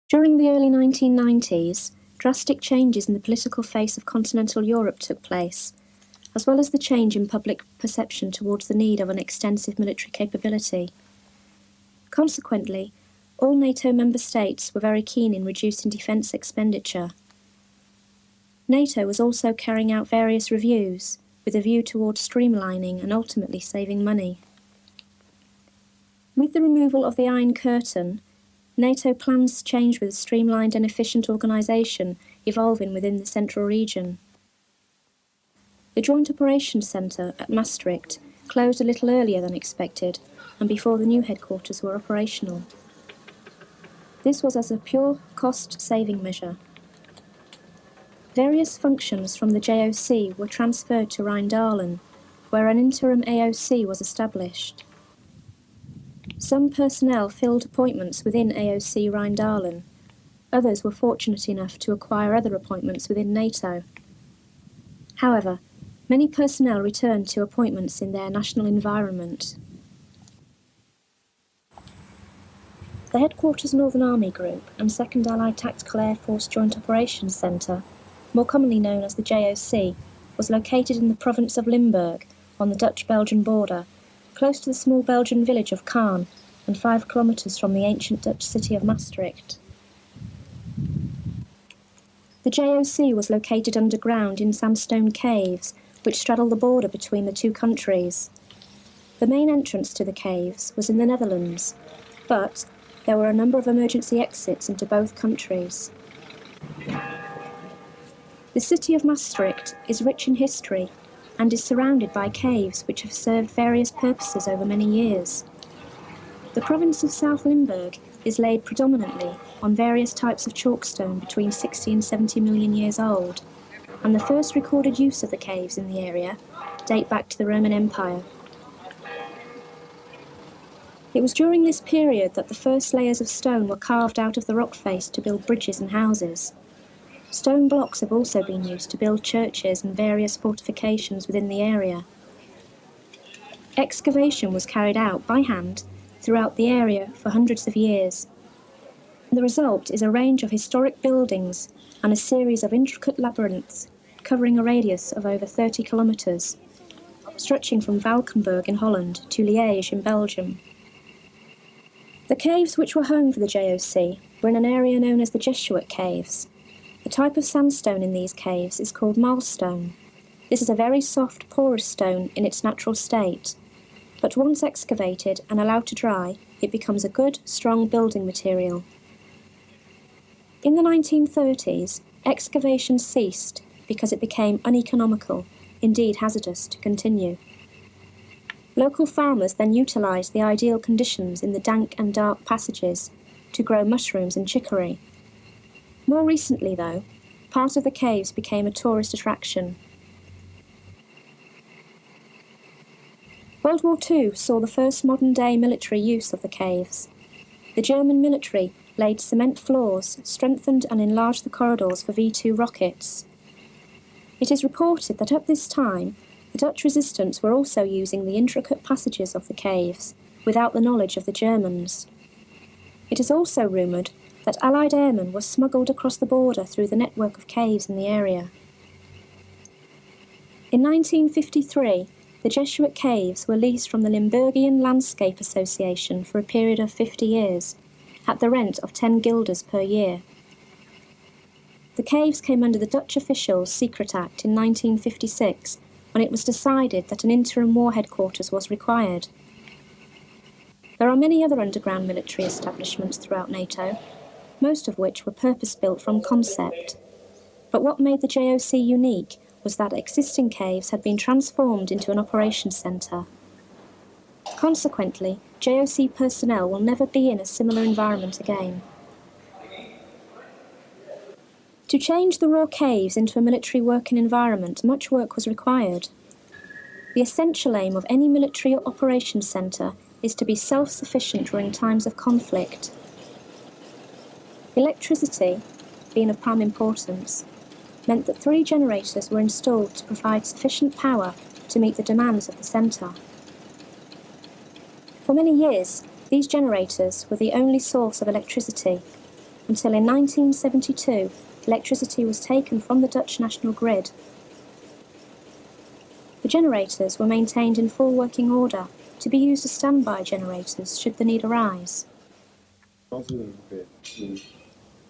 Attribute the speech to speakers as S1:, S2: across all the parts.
S1: During the early 1990s, drastic changes in the political face of continental Europe took place, as well as the change in public perception towards the need of an extensive military capability. Consequently, all NATO member states were very keen in reducing defence expenditure. NATO was also carrying out various reviews, with a view towards streamlining and ultimately saving money. With the removal of the Iron Curtain, NATO plans changed with a streamlined and efficient organisation evolving within the central region. The Joint Operations Centre at Maastricht closed a little earlier than expected and before the new headquarters were operational. This was as a pure cost-saving measure. Various functions from the JOC were transferred to Rheindalen, where an interim AOC was established. Some personnel filled appointments within AOC Rheindalen. Others were fortunate enough to acquire other appointments within NATO. However, many personnel returned to appointments in their national environment. The Headquarters Northern Army Group and 2nd Allied Tactical Air Force Joint Operations Centre, more commonly known as the JOC, was located in the province of Limburg on the Dutch-Belgian border, close to the small Belgian village of Caen and 5 kilometres from the ancient Dutch city of Maastricht. The JOC was located underground in sandstone caves, which straddle the border between the two countries. The main entrance to the caves was in the Netherlands, but there were a number of emergency exits into both countries. The city of Maastricht is rich in history and is surrounded by caves which have served various purposes over many years. The province of South Limburg is laid predominantly on various types of chalkstone between 60 and 70 million years old, and the first recorded use of the caves in the area date back to the Roman Empire. It was during this period that the first layers of stone were carved out of the rock face to build bridges and houses. Stone blocks have also been used to build churches and various fortifications within the area. Excavation was carried out by hand throughout the area for hundreds of years. The result is a range of historic buildings and a series of intricate labyrinths covering a radius of over 30 kilometres, stretching from Valkenburg in Holland to Liège in Belgium. The caves which were home for the JOC were in an area known as the Jesuit Caves. The type of sandstone in these caves is called marlstone. This is a very soft, porous stone in its natural state, but once excavated and allowed to dry, it becomes a good, strong building material. In the 1930s, excavation ceased because it became uneconomical, indeed hazardous, to continue. Local farmers then utilised the ideal conditions in the dank and dark passages to grow mushrooms and chicory. More recently, though, part of the caves became a tourist attraction. World War II saw the first modern-day military use of the caves. The German military laid cement floors, strengthened and enlarged the corridors for V-2 rockets. It is reported that at this time, the Dutch resistance were also using the intricate passages of the caves, without the knowledge of the Germans. It is also rumoured that Allied airmen were smuggled across the border through the network of caves in the area. In 1953, the Jesuit Caves were leased from the Limburgian Landscape Association for a period of 50 years, at the rent of 10 guilders per year. The caves came under the Dutch officials' Secret Act in 1956, when it was decided that an interim war headquarters was required. There are many other underground military establishments throughout NATO, most of which were purpose-built from concept. But what made the JOC unique was that existing caves had been transformed into an operations centre. Consequently, JOC personnel will never be in a similar environment again. To change the raw caves into a military working environment, much work was required. The essential aim of any military operations centre is to be self-sufficient during times of conflict. Electricity, being of prime importance, meant that 3 generators were installed to provide sufficient power to meet the demands of the centre. For many years, these generators were the only source of electricity. until in 1972 electricity was taken from the Dutch national grid. The generators were maintained in full working order to be used as standby generators should the need arise.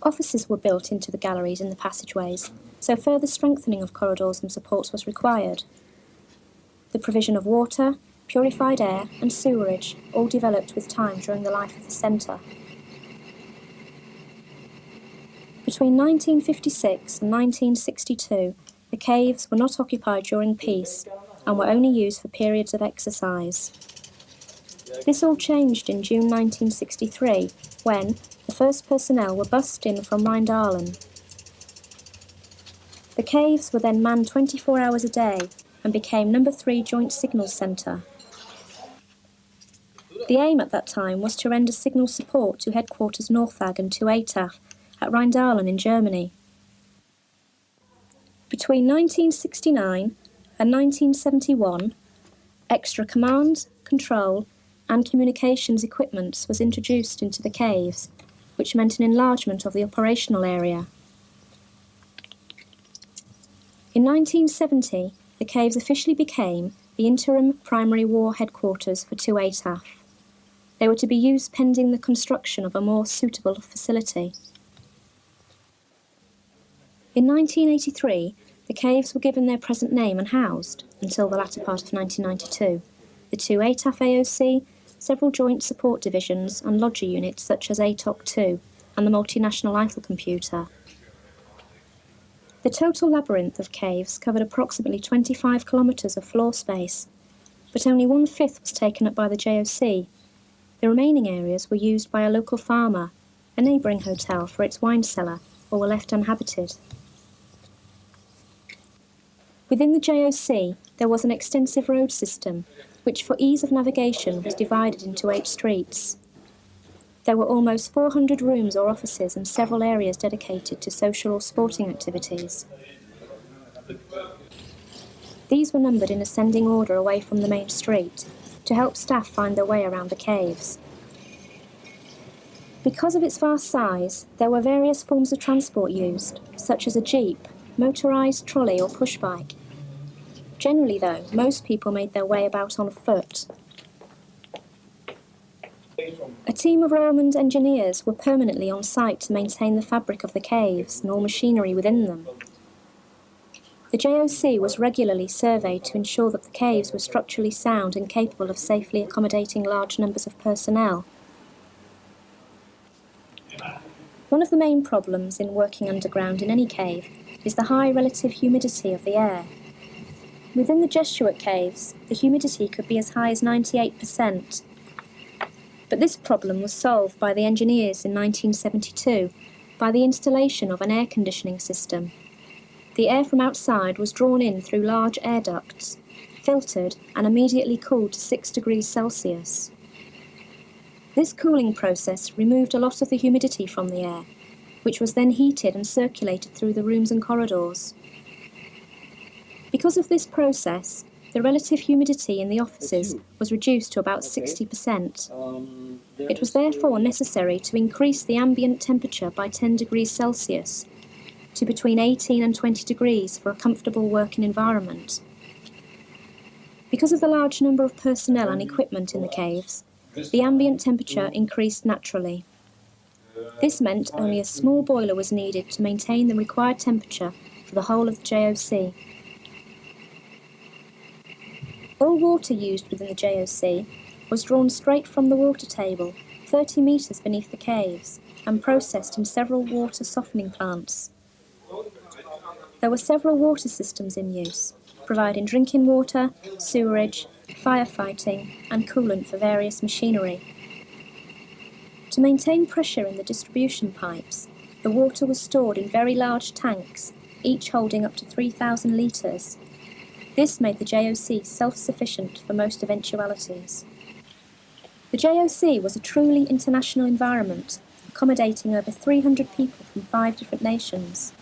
S1: Offices were built into the galleries and the passageways, so further strengthening of corridors and supports was required. The provision of water, purified air and sewerage all developed with time during the life of the centre. Between 1956 and 1962, the caves were not occupied during peace and were only used for periods of exercise. This all changed in June 1963, when the first personnel were bussed in from Rheindaelen. The caves were then manned 24 hours a day and became No. 3 Joint Signals Centre. The aim at that time was to render signal support to Headquarters Northag and to ATAF at Rheindaelen in Germany. Between 1969 and 1971, extra command, control and communications equipment was introduced into the caves, which meant an enlargement of the operational area. In 1970, the caves officially became the interim primary war headquarters for 2 ATAF. They were to be used pending the construction of a more suitable facility. In 1983, the caves were given their present name and housed, until the latter part of 1992, the 2 ATAF AOC, several joint support divisions and lodger units such as ATOC 2 and the multinational Eiffel computer. The total labyrinth of caves covered approximately 25 kilometres of floor space, but only 1/5 was taken up by the JOC. The remaining areas were used by a local farmer, a neighbouring hotel for its wine cellar, or were left uninhabited. Within the JOC, there was an extensive road system, which for ease of navigation was divided into 8 streets. There were almost 400 rooms or offices and several areas dedicated to social or sporting activities. These were numbered in ascending order away from the main street, to help staff find their way around the caves. Because of its vast size, there were various forms of transport used, such as a jeep, motorised trolley or pushbike. Generally, though, most people made their way about on foot. A team of railmen engineers were permanently on site to maintain the fabric of the caves and all machinery within them. The JOC was regularly surveyed to ensure that the caves were structurally sound and capable of safely accommodating large numbers of personnel. One of the main problems in working underground in any cave is the high relative humidity of the air. Within the Jesuit Caves, the humidity could be as high as 98%. But this problem was solved by the engineers in 1972 by the installation of an air conditioning system. The air from outside was drawn in through large air ducts, filtered and immediately cooled to 6 degrees Celsius. This cooling process removed a lot of the humidity from the air, which was then heated and circulated through the rooms and corridors. Because of this process, the relative humidity in the offices was reduced to about 60%. It was therefore necessary to increase the ambient temperature by 10 degrees Celsius to between 18 and 20 degrees for a comfortable working environment. Because of the large number of personnel and equipment in the caves, the ambient temperature increased naturally. This meant only a small boiler was needed to maintain the required temperature for the whole of the JOC. All water used within the JOC was drawn straight from the water table, 30 metres beneath the caves, and processed in several water softening plants. There were several water systems in use, providing drinking water, sewerage, firefighting, and coolant for various machinery. To maintain pressure in the distribution pipes, the water was stored in very large tanks, each holding up to 3,000 litres. This made the JOC self-sufficient for most eventualities. The JOC was a truly international environment, accommodating over 300 people from 5 different nations.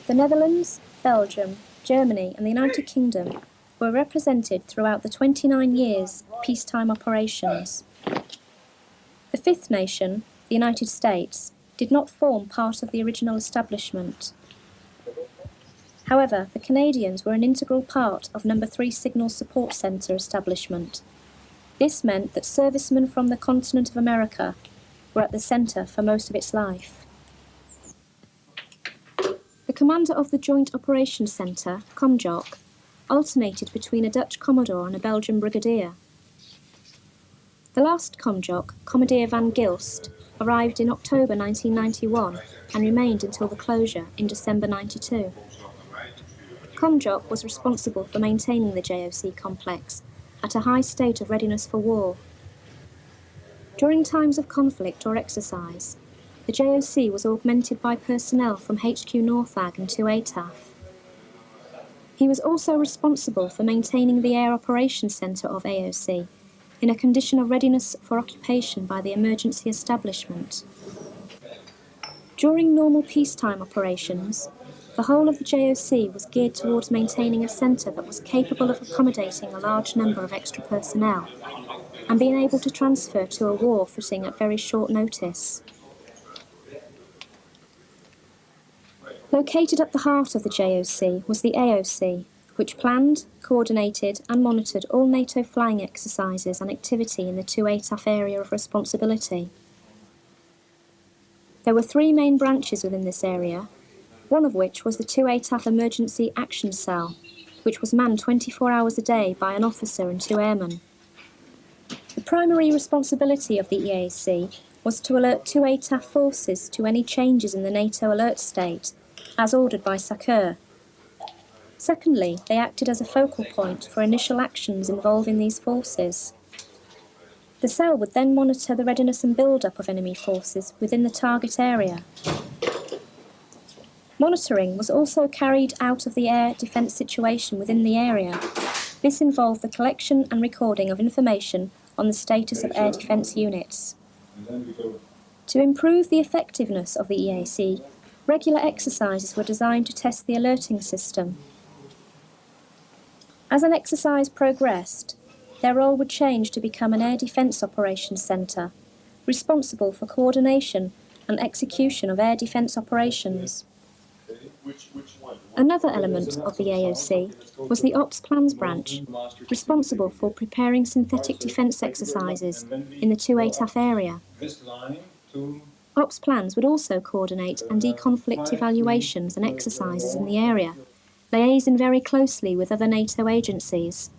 S1: The Netherlands, Belgium, Germany and the United Kingdom were represented throughout the 29 years peacetime operations. The fifth nation, the United States, did not form part of the original establishment. However, the Canadians were an integral part of No. 3 Signal Support Centre establishment. This meant that servicemen from the continent of America were at the centre for most of its life. The commander of the Joint Operations Centre, JOC, alternated between a Dutch Commodore and a Belgian Brigadier. The last JOC, Commodore van Gilst, arrived in October 1991 and remained until the closure in December 92. JOC was responsible for maintaining the JOC complex at a high state of readiness for war. During times of conflict or exercise, the JOC was augmented by personnel from HQ Northag and 2 ATAF. He was also responsible for maintaining the Air Operations Centre of AOC in a condition of readiness for occupation by the emergency establishment. During normal peacetime operations, the whole of the JOC was geared towards maintaining a centre that was capable of accommodating a large number of extra personnel and being able to transfer to a war footing at very short notice. Located at the heart of the JOC was the AOC, which planned, coordinated and monitored all NATO flying exercises and activity in the 2 ATAF area of responsibility. There were 3 main branches within this area, one of which was the 2 ATAF Emergency Action Cell, which was manned 24 hours a day by an officer and 2 airmen. The primary responsibility of the EAC was to alert 2 ATAF forces to any changes in the NATO alert state, as ordered by SACEUR. Secondly, they acted as a focal point for initial actions involving these forces. The cell would then monitor the readiness and build-up of enemy forces within the target area. Monitoring was also carried out of the air defence situation within the area. This involved the collection and recording of information on the status of air defence units. To improve the effectiveness of the EAC, regular exercises were designed to test the alerting system. As an exercise progressed, their role would change to become an Air Defence Operations Centre, responsible for coordination and execution of air defence operations. Another element of the AOC was the Ops Plans branch, responsible for preparing synthetic defence exercises in the 2 ATAF area. Ops Plans would also coordinate and de-conflict evaluations and exercises in the area, liaising very closely with other NATO agencies.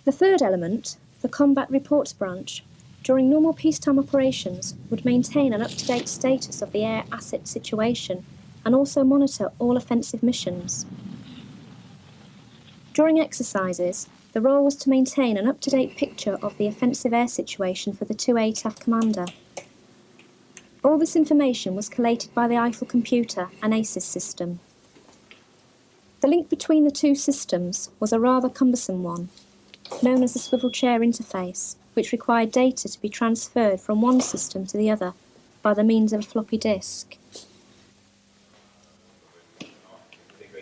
S1: The third element, the Combat Reports branch, during normal peacetime operations would maintain an up-to-date status of the air asset situation and also monitor all offensive missions. During exercises, the role was to maintain an up-to-date picture of the offensive air situation for the 2 ATAF commander. All this information was collated by the Eiffel computer and ACES system. The link between the 2 systems was a rather cumbersome one, known as the swivel chair interface, which required data to be transferred from one system to the other by the means of a floppy disk.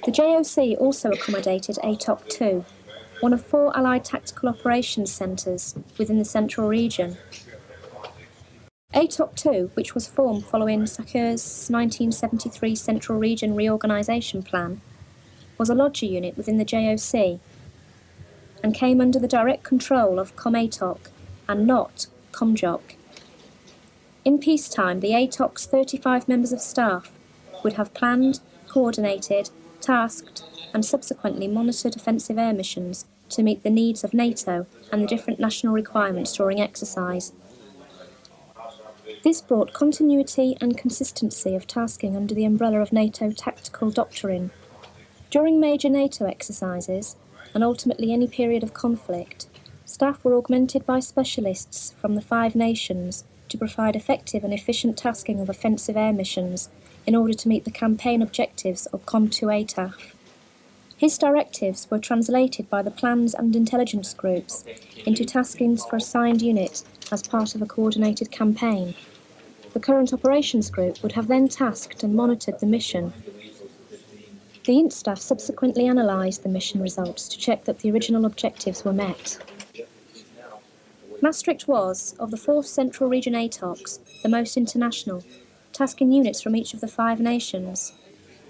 S1: The JOC also accommodated ATOC 2, one of 4 Allied Tactical Operations Centres within the Central Region. ATOC 2, which was formed following SACEUR's 1973 Central Region Reorganisation Plan, was a lodger unit within the JOC and came under the direct control of COMATOC and not COMJOC. In peacetime, the ATOC's 35 members of staff would have planned, coordinated, tasked and subsequently monitored offensive air missions to meet the needs of NATO and the different national requirements during exercise. This brought continuity and consistency of tasking under the umbrella of NATO tactical doctrine. During major NATO exercises, and ultimately any period of conflict, staff were augmented by specialists from the 5 nations to provide effective and efficient tasking of offensive air missions in order to meet the campaign objectives of COM2 ATAF. His directives were translated by the plans and intelligence groups into taskings for assigned unit as part of a coordinated campaign. The current operations group would have then tasked and monitored the mission. The INT staff subsequently analysed the mission results to check that the original objectives were met. Maastricht was, of the 4 Central Region ATOCs, the most international, tasking units from each of the 5 nations.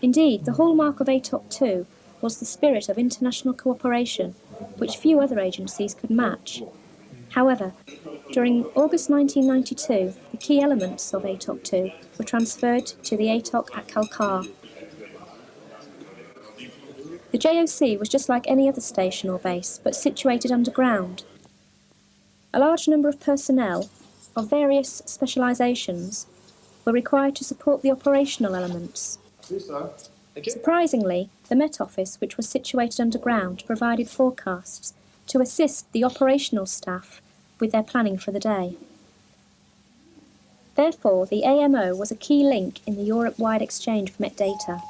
S1: Indeed, the hallmark of ATOC 2 was the spirit of international cooperation, which few other agencies could match. However, during August 1992, the key elements of ATOC 2 were transferred to the ATOC at Kalkar. The JOC was just like any other station or base, but situated underground. A large number of personnel, of various specialisations, were required to support the operational elements. Surprisingly, the Met Office, which was situated underground, provided forecasts to assist the operational staff with their planning for the day. Therefore, the AMO was a key link in the Europe-wide exchange of Met data.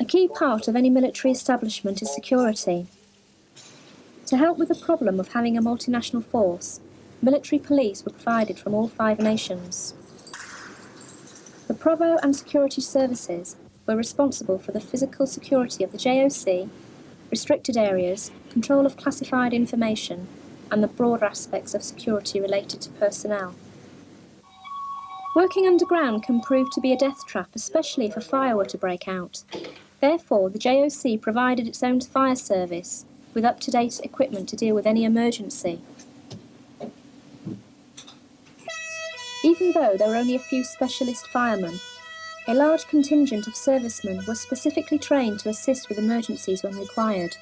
S1: A key part of any military establishment is security. To help with the problem of having a multinational force, military police were provided from all 5 nations. The Provo and security services were responsible for the physical security of the JOC, restricted areas, control of classified information, and the broader aspects of security related to personnel. Working underground can prove to be a death trap, especially if a fire were to break out. Therefore, the JOC provided its own fire service, with up-to-date equipment to deal with any emergency. Even though there were only a few specialist firemen, a large contingent of servicemen were specifically trained to assist with emergencies when required.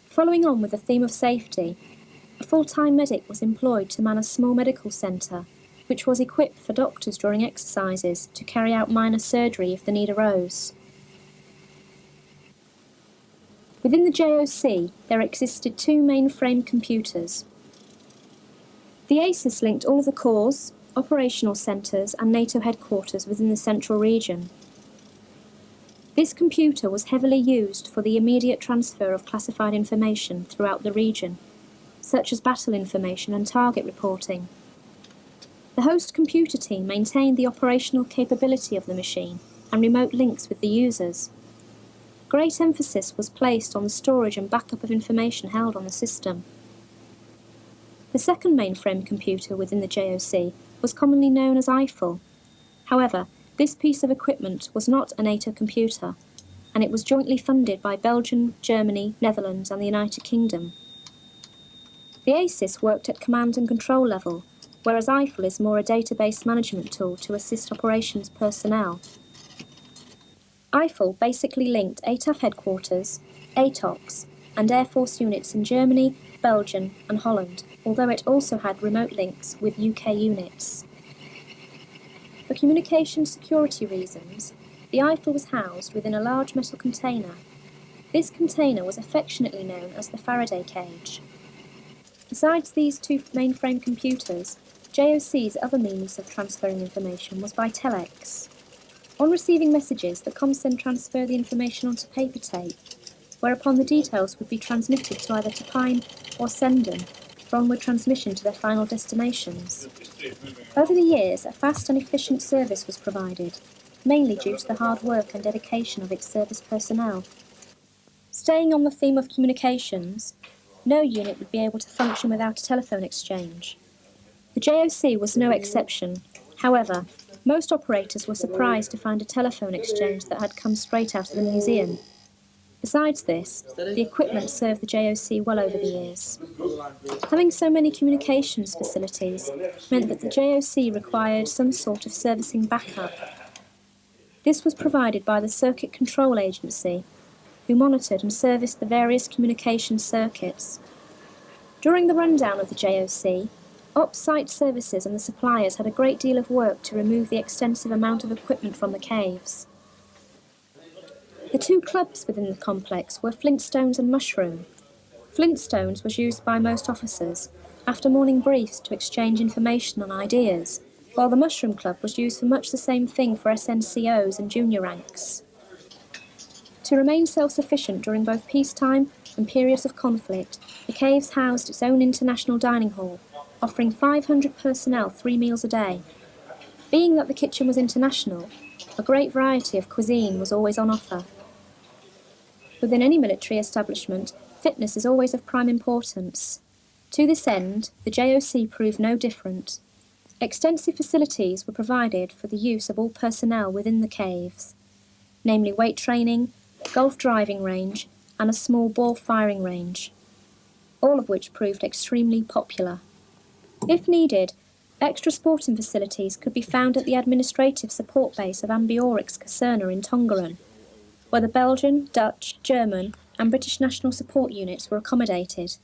S1: Following on with the theme of safety, a full-time medic was employed to man a small medical centre, which was equipped for doctors during exercises to carry out minor surgery if the need arose. Within the JOC, there existed 2 mainframe computers. The ACES linked all of the corps, operational centres and NATO headquarters within the central region. This computer was heavily used for the immediate transfer of classified information throughout the region, such as battle information and target reporting. The host computer team maintained the operational capability of the machine and remote links with the users. Great emphasis was placed on the storage and backup of information held on the system. The second mainframe computer within the JOC was commonly known as Eiffel. However, this piece of equipment was not a NATO computer, and it was jointly funded by Belgium, Germany, Netherlands and the United Kingdom. The ACES worked at command and control level, whereas Eiffel is more a database management tool to assist operations personnel. Eiffel basically linked ATAF headquarters, ATOCs, and Air Force units in Germany, Belgium and Holland, although it also had remote links with UK units. For communication security reasons, the Eiffel was housed within a large metal container. This container was affectionately known as the Faraday cage. Besides these 2 mainframe computers, JOC's other means of transferring information was by telex. On receiving messages, the ComSend transferred the information onto paper tape, whereupon the details would be transmitted to either Tapine or Senden for onward transmission to their final destinations. Over the years, a fast and efficient service was provided, mainly due to the hard work and dedication of its service personnel. Staying on the theme of communications, no unit would be able to function without a telephone exchange. The JOC was no exception. However, most operators were surprised to find a telephone exchange that had come straight out of the museum. Besides this, the equipment served the JOC well over the years. Having so many communications facilities meant that the JOC required some sort of servicing backup. This was provided by the Circuit Control Agency, who monitored and serviced the various communication circuits. During the rundown of the JOC, Ops site services and the suppliers had a great deal of work to remove the extensive amount of equipment from the caves. The 2 clubs within the complex were Flintstones and Mushroom. Flintstones was used by most officers after morning briefs to exchange information and ideas, while the Mushroom Club was used for much the same thing for SNCOs and junior ranks. To remain self-sufficient during both peacetime and periods of conflict, the caves housed its own international dining hall, offering 500 personnel 3 meals a day. Being that the kitchen was international, a great variety of cuisine was always on offer. Within any military establishment, fitness is always of prime importance. To this end, the JOC proved no different. Extensive facilities were provided for the use of all personnel within the caves, namely weight training, golf driving range, and a small ball firing range, all of which proved extremely popular. If needed, extra sporting facilities could be found at the administrative support base of Ambiorix Caserna in Tongeren, where the Belgian, Dutch, German and British National Support Units were accommodated.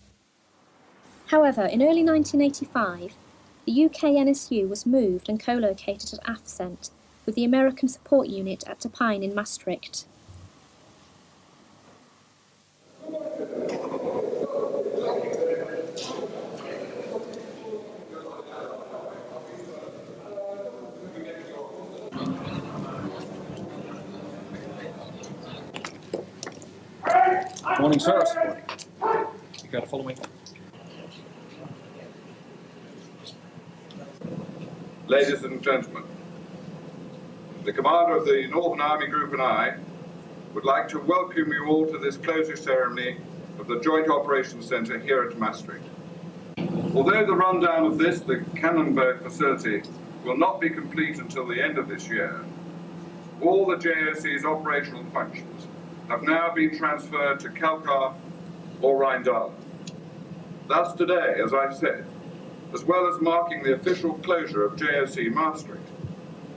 S1: However, in early 1985, the UK NSU was moved and co-located at Afcent with the American Support Unit at Tapijn in Maastricht.
S2: Morning, sir. You got to follow me.
S3: Ladies and gentlemen, the commander of the Northern Army Group and I would like to welcome you all to this closure ceremony of the Joint Operations Centre here at Maastricht. Although the rundown of this, the Cannerberg facility, will not be complete until the end of this year, all the JOC's operational functions have now been transferred to Kalkar or Rheindalen. Thus today, as I've said, as well as marking the official closure of JOC Maastricht,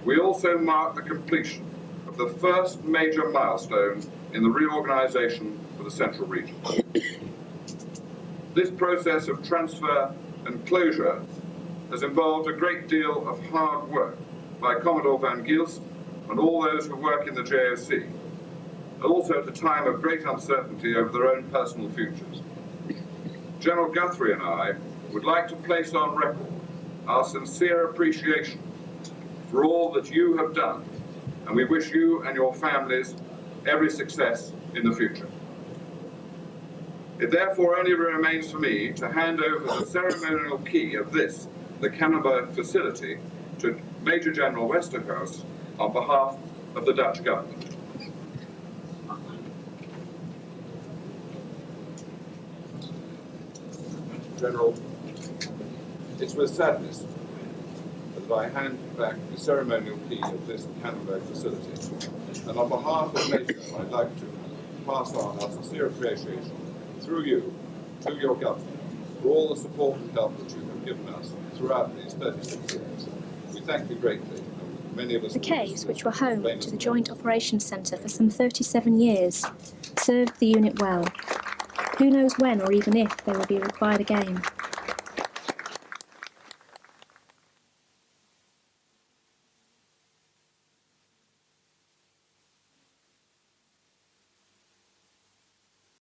S3: we also mark the completion of the first major milestone in the reorganisation of the Central Region. This process of transfer and closure has involved a great deal of hard work by Commodore Van Giels and all those who work in the JOC, and also at a time of great uncertainty over their own personal futures. General Guthrie and I would like to place on record our sincere appreciation for all that you have done, and we wish you and your families every success in the future. It therefore only remains for me to hand over the ceremonial key of this, the Cannerberg facility, to Major General Westerhuis on behalf of the Dutch government. General, it's with sadness that I hand back the ceremonial key of this Cannerberg facility. And on behalf of NATO, I'd like to pass on our sincere appreciation through you to your government for all the support and help that you have given us throughout these 36 years. We thank you greatly. Many of us.
S1: The caves, which were home to the Joint Operations Centre for some 37 years, served the unit well. Who knows when or even if they will be required again.